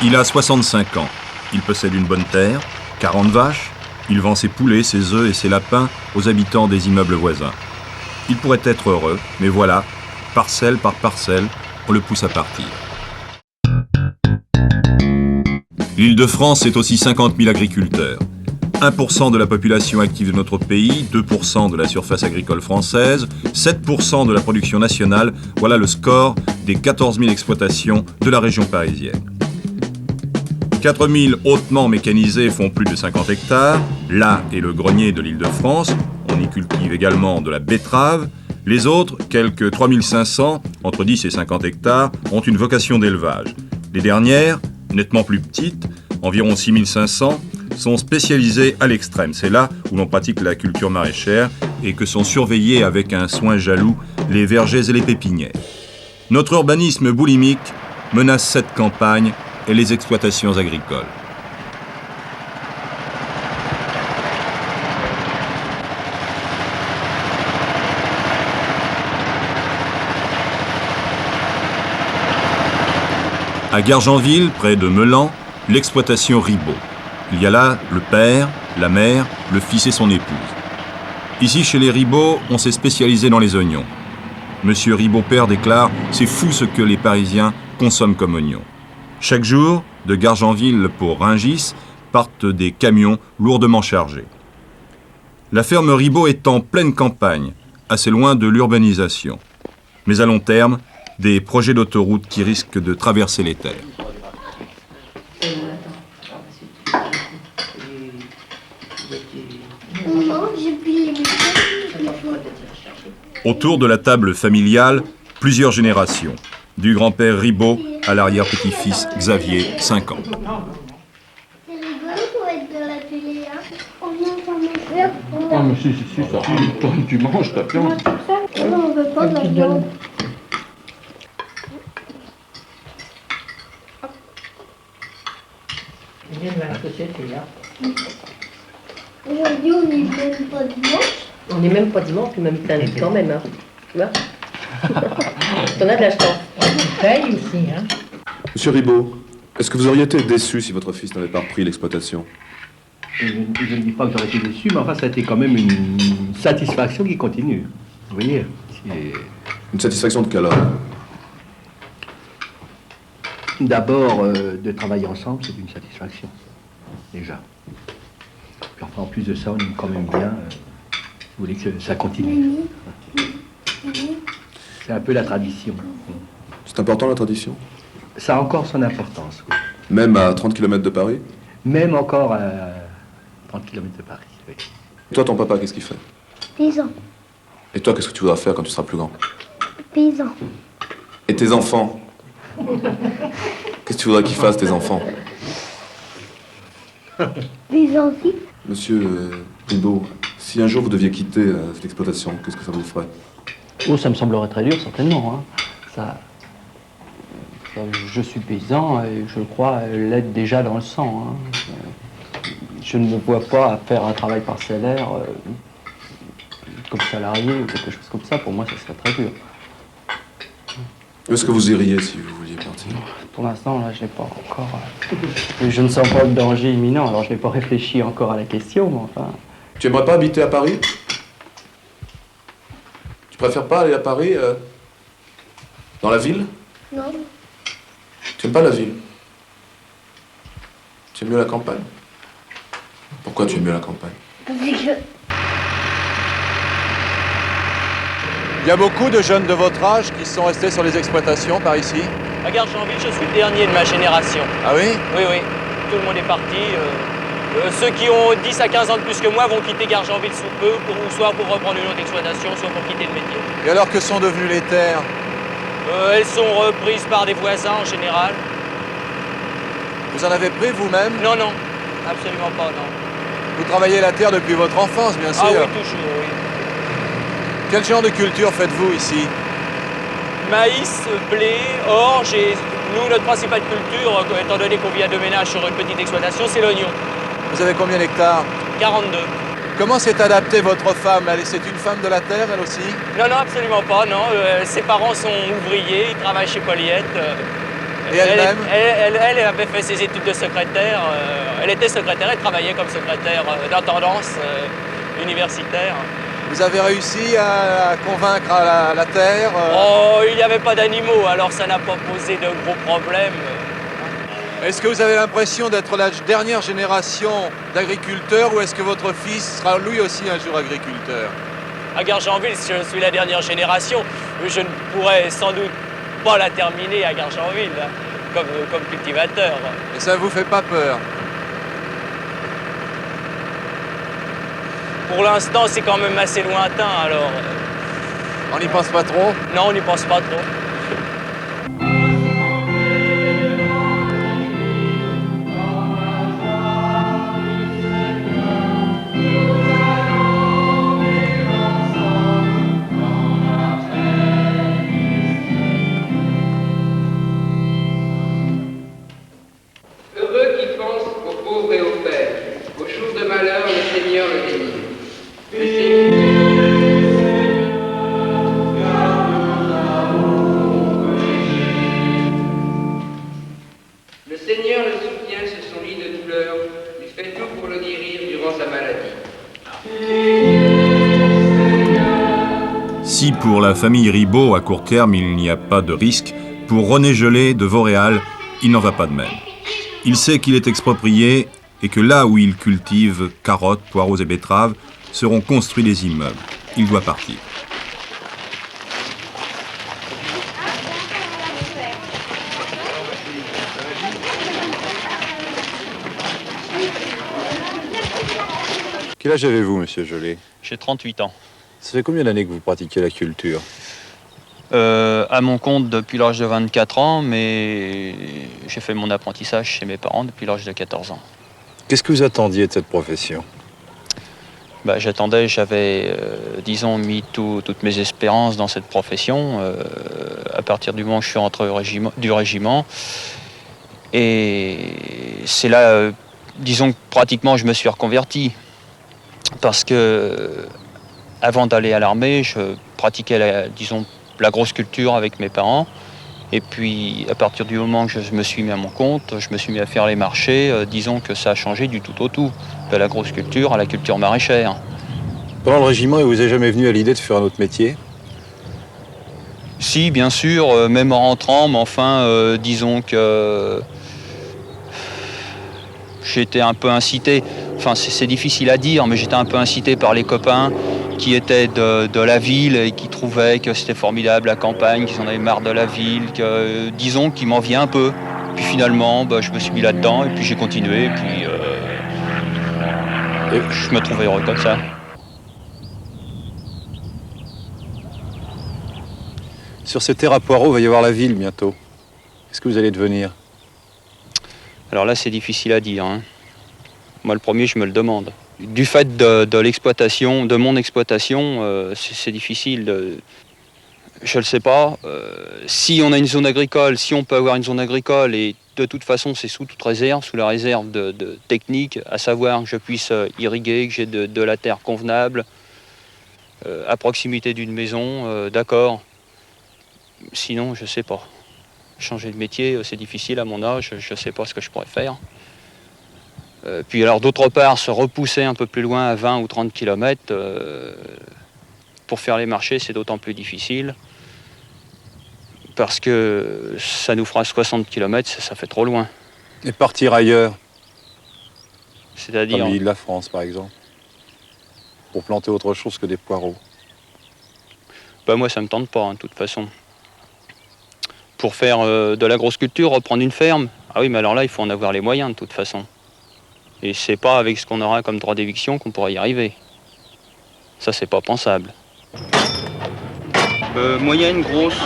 Il a 65 ans. Il possède une bonne terre, 40 vaches. Il vend ses poulets, ses œufs et ses lapins aux habitants des immeubles voisins. Il pourrait être heureux, mais voilà, parcelle par parcelle, on le pousse à partir. L'Île-de-France, c'est aussi 50 000 agriculteurs. 1% de la population active de notre pays, 2% de la surface agricole française, 7% de la production nationale, voilà le score des 14 000 exploitations de la région parisienne. 4 000 hautement mécanisés font plus de 50 hectares. Là est le grenier de l'Île-de-France. On y cultive également de la betterave. Les autres, quelques 3 500, entre 10 et 50 hectares, ont une vocation d'élevage. Les dernières, nettement plus petites, environ 6 500, sont spécialisées à l'extrême. C'est là où l'on pratique la culture maraîchère et que sont surveillés avec un soin jaloux les vergers et les pépinières. Notre urbanisme boulimique menace cette campagne et les exploitations agricoles. À Gargenville, près de Meulan, l'exploitation Ribaud. Il y a là le père, la mère, le fils et son épouse. Ici, chez les Ribaud, on s'est spécialisé dans les oignons. Monsieur Ribaud père déclare « C'est fou ce que les Parisiens consomment comme oignons ». Chaque jour, de Gargenville pour Rungis, partent des camions lourdement chargés. La ferme Ribaud est en pleine campagne, assez loin de l'urbanisation. Mais à long terme, des projets d'autoroute qui risquent de traverser les terres. Autour de la table familiale, plusieurs générations. Du grand-père Ribaud à l'arrière-petit-fils Xavier, 5 ans. C'est rigolo pour être de la télé, hein. On vient faire Ah mais si, ça arrive. Toi, tu manges ta viande. on veut pas de la viande. Il vient de la société, là. Aujourd'hui, on n'est même pas dimanche. On n'est même pas dimanche, puis même lundi quand même, hein. Tu vois. T'en as de la chance. On paye aussi, hein. Monsieur Ribaud, est-ce que vous auriez été déçu si votre fils n'avait pas repris l'exploitation? Je ne dis pas que j'aurais été déçu, mais enfin, ça a été quand même une satisfaction qui continue. Vous voyez, Une satisfaction de quel ordre? D'abord, de travailler ensemble, c'est une satisfaction, déjà. Puis enfin, en plus de ça, on aime quand même bien. Vous voulez que ça continue. C'est un peu la tradition. C'est important la tradition? Ça a encore son importance, oui. Même à 30 km de Paris? Même encore à 30 km de Paris, oui. Et toi, ton papa, qu'est-ce qu'il fait? Paysan. Et toi, qu'est-ce que tu voudras faire quand tu seras plus grand? Paysan. Et tes enfants? Qu'est-ce que tu voudrais qu'ils fassent, tes enfants? Paysan aussi. Monsieur Ribaud, si un jour vous deviez quitter cette exploitation, qu'est-ce que ça vous ferait? Oh, ça me semblerait très dur, certainement. Hein. Je suis paysan et je crois l'être déjà dans le sang. Hein. Je ne me vois pas faire un travail parcellaire comme salarié ou quelque chose comme ça. Pour moi, ça serait très dur. Est-ce que vous iriez si vous vouliez partir? Pour l'instant, là, je n'ai pas encore... je ne sens pas le danger imminent, alors je n'ai pas réfléchi encore à la question, mais enfin... Tu aimerais pas habiter à Paris? Tu préfères pas aller à Paris dans la ville? Non. Tu aimes pas la ville? Tu aimes mieux la campagne? Pourquoi tu aimes mieux la campagne? Parce que... Il y a beaucoup de jeunes de votre âge qui sont restés sur les exploitations par ici? À Gargenville, je suis le dernier de ma génération. Ah oui? Oui, oui. Tout le monde est parti. Ceux qui ont 10 à 15 ans de plus que moi vont quitter Gargenville sous peu, soit pour reprendre une autre exploitation, soit pour quitter le métier. Et alors que sont devenues les terres? Elles sont reprises par des voisins en général. Vous en avez pris vous-même? Non, non. Absolument pas, non. Vous travaillez la terre depuis votre enfance, bien sûr? Ah oui, toujours, oui. Quel genre de culture faites-vous ici? Maïs, blé, orge et nous, notre principale culture, étant donné qu'on vient de ménage sur une petite exploitation, c'est l'oignon. Vous avez combien d'hectares? 42. Comment s'est adaptée votre femme? C'est une femme de la terre, elle aussi? Non, non, absolument pas, non. Ses parents sont ouvriers, ils travaillent chez Poliette. Et elle-même elle avait fait ses études de secrétaire. Elle était secrétaire, elle travaillait comme secrétaire d'intendance universitaire. Vous avez réussi à convaincre la terre Oh, il n'y avait pas d'animaux, alors ça n'a pas posé de gros problèmes. Est-ce que vous avez l'impression d'être la dernière génération d'agriculteurs ou est-ce que votre fils sera lui aussi un jour agriculteur? À Gargenville, je suis la dernière génération. Je ne pourrais sans doute pas la terminer à Gargenville, hein, comme cultivateur. Et ça ne vous fait pas peur? Pour l'instant, c'est quand même assez lointain, alors... On n'y pense pas trop? Non, on n'y pense pas trop. Heureux qui pense aux pauvres et aux pères, aux jours de malheur, le Seigneur le bénit. Le Seigneur le soutient sur son lit de douleur, il fait tout pour le guérir durant sa maladie. Si pour la famille Ribot, à court terme, il n'y a pas de risque, pour René Gelé de Vauréal, il n'en va pas de même. Il sait qu'il est exproprié et que là où il cultive carottes, poireaux et betteraves, seront construits des immeubles. Il doit partir. Quel âge avez-vous, monsieur Gelé? J'ai 38 ans. Ça fait combien d'années que vous pratiquez la culture? À mon compte depuis l'âge de 24 ans, mais j'ai fait mon apprentissage chez mes parents depuis l'âge de 14 ans. Qu'est-ce que vous attendiez de cette profession? J'avais, disons, mis toutes mes espérances dans cette profession, à partir du moment où je suis rentré du régiment. Et c'est là, disons que pratiquement je me suis reconverti. Parce que, avant d'aller à l'armée, je pratiquais la grosse culture avec mes parents. Et puis, à partir du moment que je me suis mis à mon compte, je me suis mis à faire les marchés. Disons que ça a changé du tout au tout, de la grosse culture à la culture maraîchère. Pendant le régiment, il vous est jamais venu à l'idée de faire un autre métier? Si, bien sûr, même en rentrant, mais enfin, disons que j'étais un peu incité. Enfin, c'est difficile à dire, mais j'étais un peu incité par les copains qui étaient de la ville et qui trouvaient que c'était formidable la campagne, qu'ils en avaient marre de la ville, disons qu'ils m'enviaient un peu. Puis finalement, je me suis mis là-dedans et puis j'ai continué et puis je me trouvais heureux comme ça. Sur ces terres à poireaux, il va y avoir la ville bientôt. Qu'est-ce que vous allez devenir? Alors là, c'est difficile à dire, hein. Moi, le premier, je me le demande. Du fait de l'exploitation, de mon exploitation, c'est difficile. Je ne le sais pas. Si on a une zone agricole, si on peut avoir une zone agricole, et de toute façon, c'est sous toute réserve, sous la réserve de technique, à savoir que je puisse irriguer, que j'ai de la terre convenable, à proximité d'une maison, d'accord. Sinon, je ne sais pas. Changer de métier, c'est difficile à mon âge, je ne sais pas ce que je pourrais faire. Puis alors d'autre part, se repousser un peu plus loin à 20 ou 30 km pour faire les marchés, c'est d'autant plus difficile parce que ça nous fera 60 km, ça fait trop loin. Et partir ailleurs, c'est-à-dire comme l'île de la France par exemple, pour planter autre chose que des poireaux? Moi, ça ne me tente pas, hein, de toute façon. Pour faire de la grosse culture, reprendre une ferme, ah oui, mais alors là, il faut en avoir les moyens de toute façon. Et c'est pas avec ce qu'on aura comme droit d'éviction qu'on pourra y arriver. Ça, c'est pas pensable. Moyenne, grosse.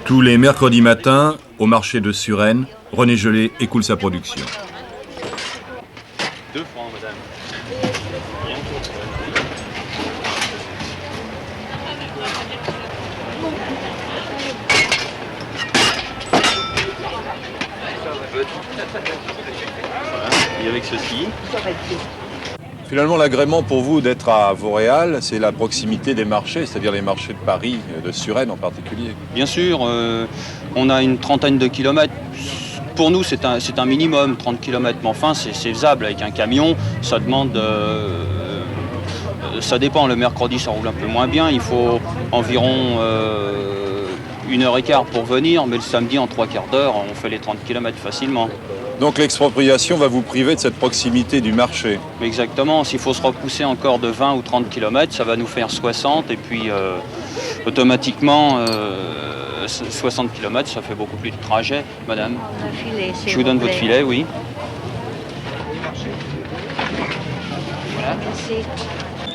Tous les mercredis matins, au marché de Suresnes, René Gelé écoule sa production. 2 francs, madame. Voilà. Et avec ceci. Finalement, l'agrément pour vous d'être à Vauréal, c'est la proximité des marchés, c'est-à-dire les marchés de Paris, de Suresnes en particulier. Bien sûr, on a une trentaine de kilomètres. Pour nous, c'est un minimum, 30 km, mais enfin, c'est faisable avec un camion. Ça demande... ça dépend, le mercredi, ça roule un peu moins bien. Il faut environ 1h15 pour venir, mais le samedi, en 3/4 d'heure, on fait les 30 km facilement. Donc l'expropriation va vous priver de cette proximité du marché. Exactement, s'il faut se repousser encore de 20 ou 30 km, ça va nous faire 60, et puis automatiquement, 60 km, ça fait beaucoup plus de trajet, madame. Un filet, Je vous donne votre filet, oui. Merci.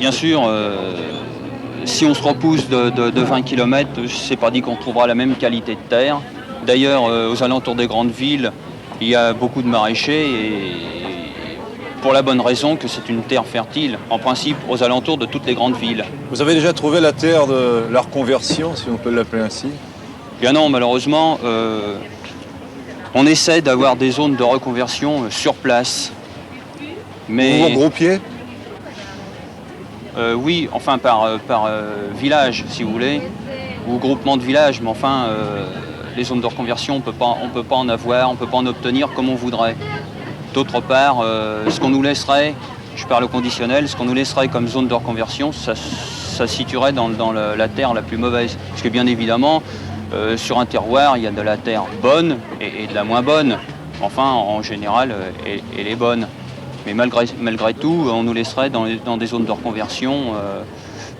Bien sûr, si on se repousse de 20 km, c'est pas dit qu'on trouvera la même qualité de terre. D'ailleurs, aux alentours des grandes villes, il y a beaucoup de maraîchers, et pour la bonne raison que c'est une terre fertile, en principe aux alentours de toutes les grandes villes. Vous avez déjà trouvé la terre de la reconversion, si on peut l'appeler ainsi? Bien non, malheureusement, on essaie d'avoir des zones de reconversion sur place. Mais Vous regroupiez? oui, enfin par village, si vous voulez, ou groupement de villages, mais enfin, les zones de reconversion, on peut pas en avoir, on peut pas en obtenir comme on voudrait. D'autre part, ce qu'on nous laisserait, je parle au conditionnel, ce qu'on nous laisserait comme zone de reconversion, ça se situerait dans la terre la plus mauvaise. Parce que bien évidemment, sur un terroir, il y a de la terre bonne et de la moins bonne. Enfin, en général, elle est bonne. Mais malgré tout, on nous laisserait dans des zones de reconversion,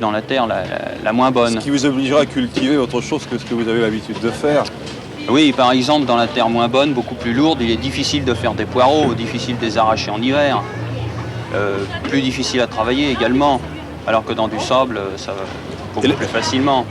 dans la terre la moins bonne. Ce qui vous obligera à cultiver autre chose que ce que vous avez l'habitude de faire. Oui, par exemple, dans la terre moins bonne, beaucoup plus lourde, il est difficile de faire des poireaux, difficile de les arracher en hiver, plus difficile à travailler également, alors que dans du sable, ça va beaucoup plus facilement.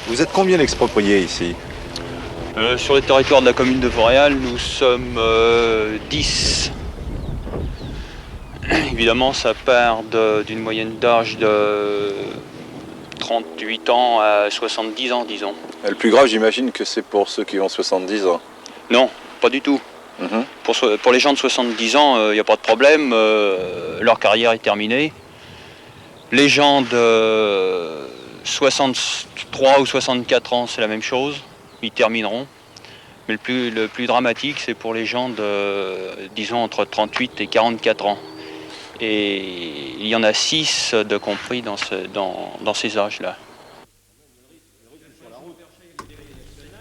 Vous êtes combien d'expropriés ici? Sur le territoire de la commune de Vauréal, nous sommes 10. Évidemment, ça part d'une moyenne d'âge de 38 ans à 70 ans, disons. Le plus grave, j'imagine que c'est pour ceux qui ont 70 ans. Non, pas du tout. Pour les gens de 70 ans, il n'y a pas de problème, leur carrière est terminée. Les gens de 63 ou 64 ans, c'est la même chose, ils termineront. Mais le plus dramatique, c'est pour les gens de, disons, entre 38 et 44 ans. Et il y en a 6 de compris dans ces âges-là.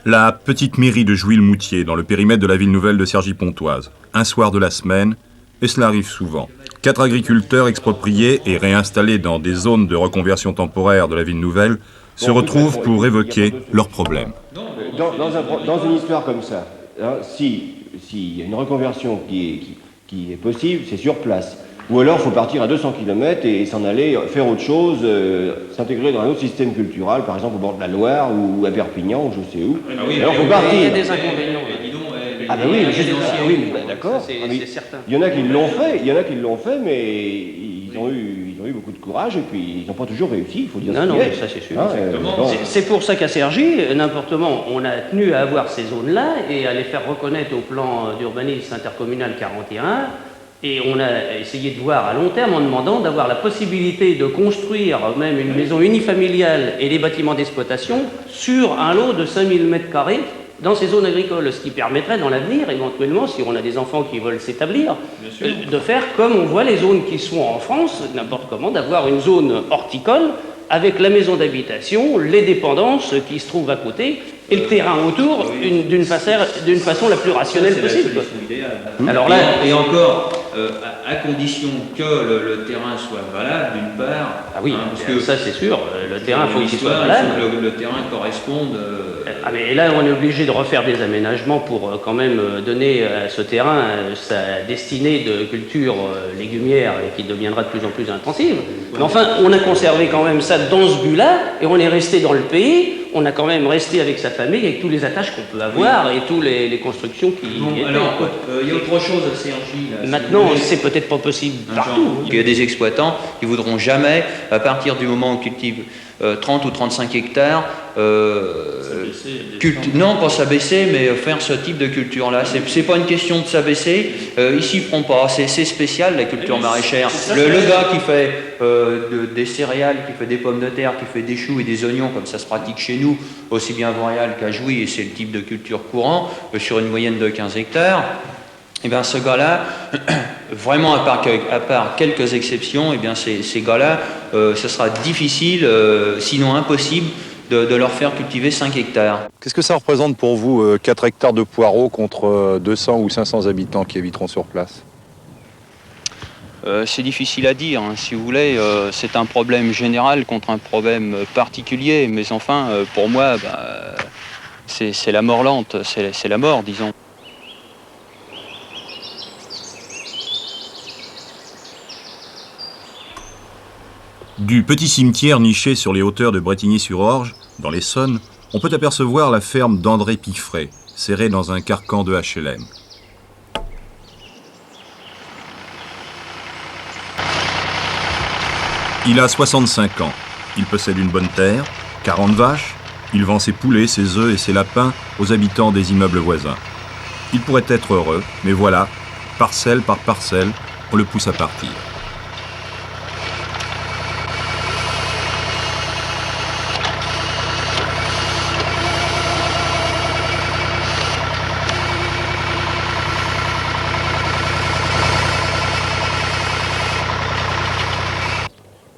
La petite mairie de Jouy-le-Moutier, dans le périmètre de la ville nouvelle de Cergy-Pontoise. Un soir de la semaine, et cela arrive souvent. 4 agriculteurs expropriés et réinstallés dans des zones de reconversion temporaire de la ville nouvelle se retrouvent pour évoquer leurs problèmes. Dans une histoire comme ça, hein, s'il y a une reconversion qui est possible, c'est sur place. Ou alors il faut partir à 200 km et s'en aller faire autre chose, s'intégrer dans un autre système culturel, par exemple au bord de la Loire ou à Perpignan ou je sais où. Ah oui, alors il faut partir. Il y a des inconvénients. Ah ben oui, d'accord. C'est certain. Il y en a qui l'ont fait, mais ils ont eu beaucoup de courage et puis ils n'ont pas toujours réussi, il faut dire. Non, ça c'est sûr. C'est pour ça qu'à Cergy, n'importement, on a tenu à avoir ces zones-là et à les faire reconnaître au plan d'urbanisme intercommunal 41. Et on a essayé de voir à long terme en demandant d'avoir la possibilité de construire même une maison unifamiliale et des bâtiments d'exploitation sur un lot de 5000 m² dans ces zones agricoles, ce qui permettrait dans l'avenir, éventuellement, si on a des enfants qui veulent s'établir, de faire comme on voit les zones qui sont en France, n'importe comment, d'avoir une zone horticole avec la maison d'habitation, les dépendances qui se trouvent à côté, et le terrain autour d'une façon la plus rationnelle possible. Alors là, et encore, à condition que le terrain soit valable, d'une part. Ah oui, parce que ça c'est sûr, le terrain faut qu'il soit valable. Il faut que le terrain corresponde. Ah mais là on est obligé de refaire des aménagements pour quand même donner à ce terrain sa destinée de culture légumière et qui deviendra de plus en plus intensive. Mais enfin, on a conservé quand même ça dans ce but-là et on est resté dans le pays on a quand même resté avec sa famille, avec tous les attaches qu'on peut avoir et toutes les constructions qui Bon, y étaient. alors, il y a autre chose à Cergy. Là, Maintenant, c'est peut-être pas possible partout. Il y a des exploitants qui voudront jamais, à partir du moment où on cultive 30 ou 35 hectares, non pas s'abaisser, mais faire ce type de culture-là. C'est pas une question de s'abaisser, ils s'y feront pas, c'est spécial la culture maraîchère. Le gars qui fait des céréales, qui fait des pommes de terre, qui fait des choux et des oignons, comme ça se pratique chez nous, aussi bien à Vauréal qu'à Jouy, et c'est le type de culture courant, sur une moyenne de 15 hectares, et bien ce gars-là, vraiment à part quelques exceptions, et bien ces gars-là, ce sera difficile, sinon impossible, de leur faire cultiver 5 hectares. Qu'est-ce que ça représente pour vous, 4 hectares de poireaux contre 200 ou 500 habitants qui habiteront sur place? C'est difficile à dire, hein. Si vous voulez, c'est un problème général contre un problème particulier, mais enfin, pour moi, c'est la mort lente, c'est la mort, disons. Du petit cimetière niché sur les hauteurs de Brétigny-sur-Orge, dans l'Essonne, on peut apercevoir la ferme d'André Piffret, serrée dans un carcan de HLM. Il a 65 ans. Il possède une bonne terre, 40 vaches. Il vend ses poulets, ses œufs et ses lapins aux habitants des immeubles voisins. Il pourrait être heureux, mais voilà, parcelle par parcelle, on le pousse à partir.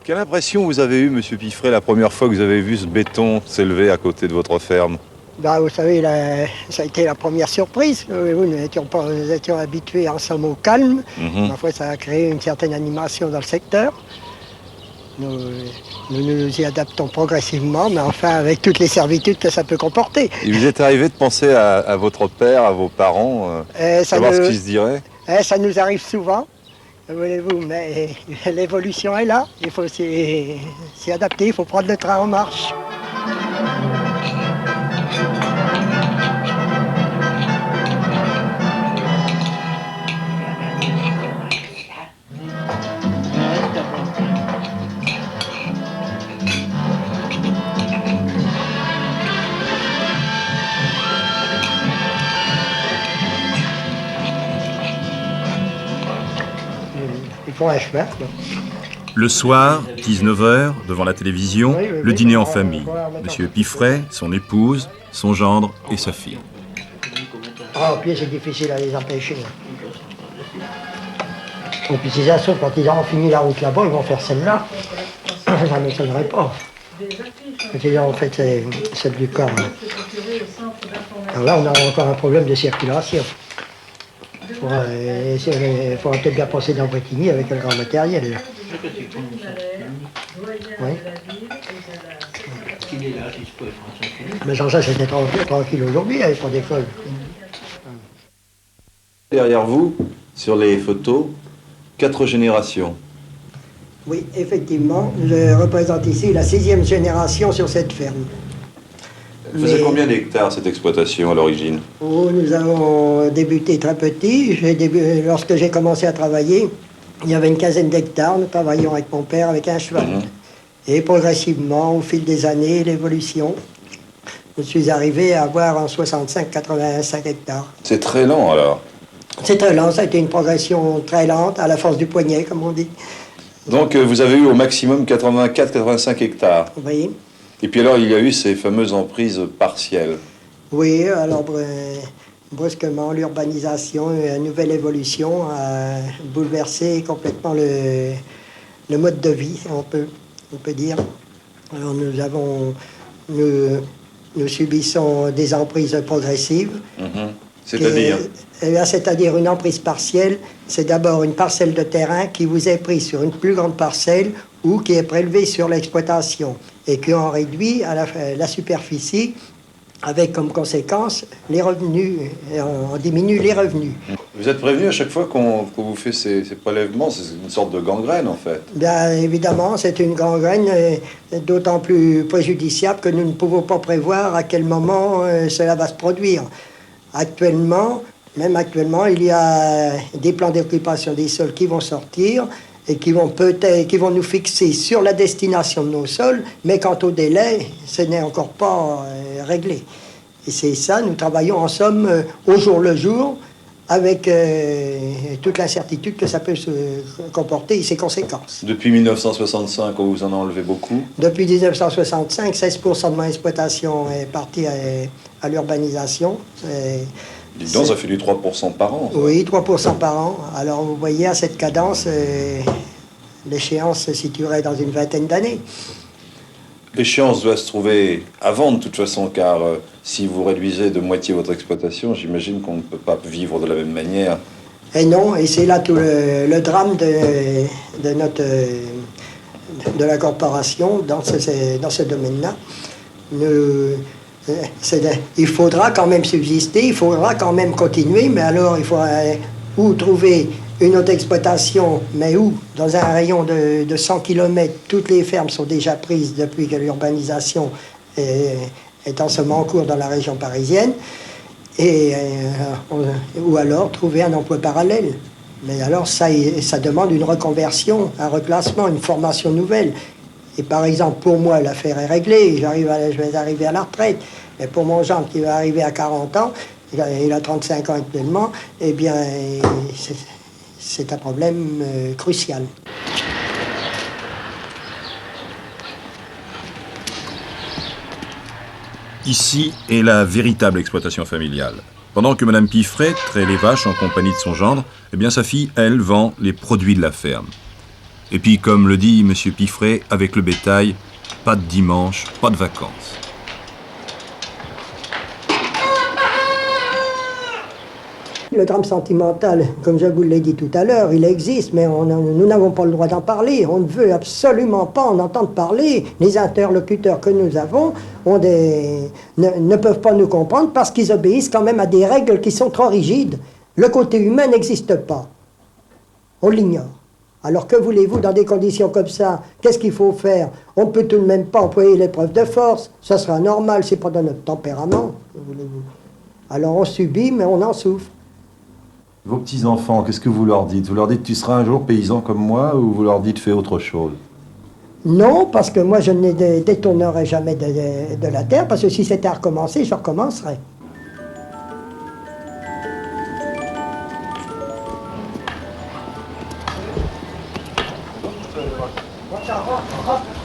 Quelle impression vous avez eue, Monsieur Piffret, la première fois que vous avez vu ce béton s'élever à côté de votre ferme? Vous savez, ça a été la première surprise. Nous étions habitués en somme au calme. Parfois, ça a créé une certaine animation dans le secteur. Nous nous y adaptons progressivement, mais enfin avec toutes les servitudes que ça peut comporter. Il vous est arrivé de penser à votre père, à vos parents, savoir ce qu'ils se diraient? Ça nous arrive souvent. Voulez-vous, mais l'évolution est là, il faut s'y adapter, il faut prendre le train en marche. Un chemin. Le soir, 19h, devant la télévision, le dîner en famille. Monsieur Piffret, son épouse, son gendre et sa fille. Au pied, c'est difficile à les empêcher. Et puis ces assos, quand ils auront fini la route là-bas, ils vont faire celle-là. Ça ne m'étonnerait pas. En fait, c'est celle du corps. Alors là, on a encore un problème de circulation. Il faudra peut-être bien passer dans Brétigny avec un grand matériel. Oui. Mais sans ça, c'était tranquille aujourd'hui, il n'y avait pas d'école. Derrière vous, sur les photos, 4 générations. Oui, effectivement, je représente ici la 6e génération sur cette ferme. Elle faisait combien d'hectares cette exploitation à l'origine? Nous avons débuté très petit. Lorsque j'ai commencé à travailler, il y avait une quinzaine d'hectares. Nous travaillions avec mon père, avec un cheval. Et progressivement, au fil des années, l'évolution, je suis arrivé à avoir en 65, 85 hectares. C'est très lent alors? C'est très lent, ça a été une progression très lente, à la force du poignet, comme on dit. Donc vous avez eu au maximum 84-85 hectares? Oui. Et puis alors, il y a eu ces fameuses emprises partielles. Oui, alors brusquement, l'urbanisation, une nouvelle évolution a bouleversé complètement le mode de vie, on peut dire. Alors nous subissons des emprises progressives. C'est-à-dire? C'est-à-dire une emprise partielle, c'est d'abord une parcelle de terrain qui vous est prise sur une plus grande parcelle ou qui est prélevée sur l'exploitation et qui en réduit à la superficie avec comme conséquence les revenus, on diminue les revenus. Vous êtes prévenu à chaque fois qu'on vous fait ces prélèvements, c'est une sorte de gangrène en fait. Bien évidemment, c'est une gangrène d'autant plus préjudiciable que nous ne pouvons pas prévoir à quel moment cela va se produire. Même actuellement, il y a des plans d'occupation des sols qui vont sortir et qui vont nous fixer sur la destination de nos sols, mais quant au délai, ce n'est encore pas réglé. Et c'est ça, nous travaillons en somme au jour le jour, avec toute l'incertitude que ça peut se comporter et ses conséquences. Depuis 1965, on vous en a enlevé beaucoup. Depuis 1965, 16% de mon exploitation est partie à l'urbanisation. Dis donc, ça fait du 3% par an. Ça. Oui, 3% par an. Alors vous voyez, à cette cadence, l'échéance se situerait dans une vingtaine d'années. L'échéance doit se trouver avant de toute façon, car si vous réduisez de moitié votre exploitation, j'imagine qu'on ne peut pas vivre de la même manière. Et non, et c'est là tout le drame de la corporation dans ce domaine-là. Il faudra quand même subsister, il faudra quand même continuer, mais alors il faudra ou trouver une autre exploitation, mais où, dans un rayon de 100 km, toutes les fermes sont déjà prises depuis que l'urbanisation est en ce moment en cours dans la région parisienne, ou alors trouver un emploi parallèle. Mais alors ça demande une reconversion, un reclassement, une formation nouvelle. Et par exemple, pour moi, l'affaire est réglée, je vais arriver à la retraite. Mais pour mon gendre qui va arriver à 40 ans, il a 35 ans actuellement, eh bien, c'est un problème crucial. Ici est la véritable exploitation familiale. Pendant que Madame Piffret traite les vaches en compagnie de son gendre, eh bien sa fille, elle, vend les produits de la ferme. Et puis, comme le dit Monsieur Piffret, avec le bétail, pas de dimanche, pas de vacances. Le drame sentimental, comme je vous l'ai dit tout à l'heure, il existe, mais nous n'avons pas le droit d'en parler. On ne veut absolument pas en entendre parler. Les interlocuteurs que nous avons ne peuvent pas nous comprendre parce qu'ils obéissent quand même à des règles qui sont trop rigides. Le côté humain n'existe pas. On l'ignore. Alors que voulez-vous dans des conditions comme ça? Qu'est-ce qu'il faut faire? On ne peut tout de même pas employer l'épreuve de force. Ça sera normal, c'est pas dans notre tempérament. Alors on subit, mais on en souffre. Vos petits-enfants, qu'est-ce que vous leur dites? Vous leur dites tu seras un jour paysan comme moi ou vous leur dites fais autre chose? Non, parce que moi je ne détournerai jamais de la terre, parce que si c'était à recommencer, je recommencerai. Rentre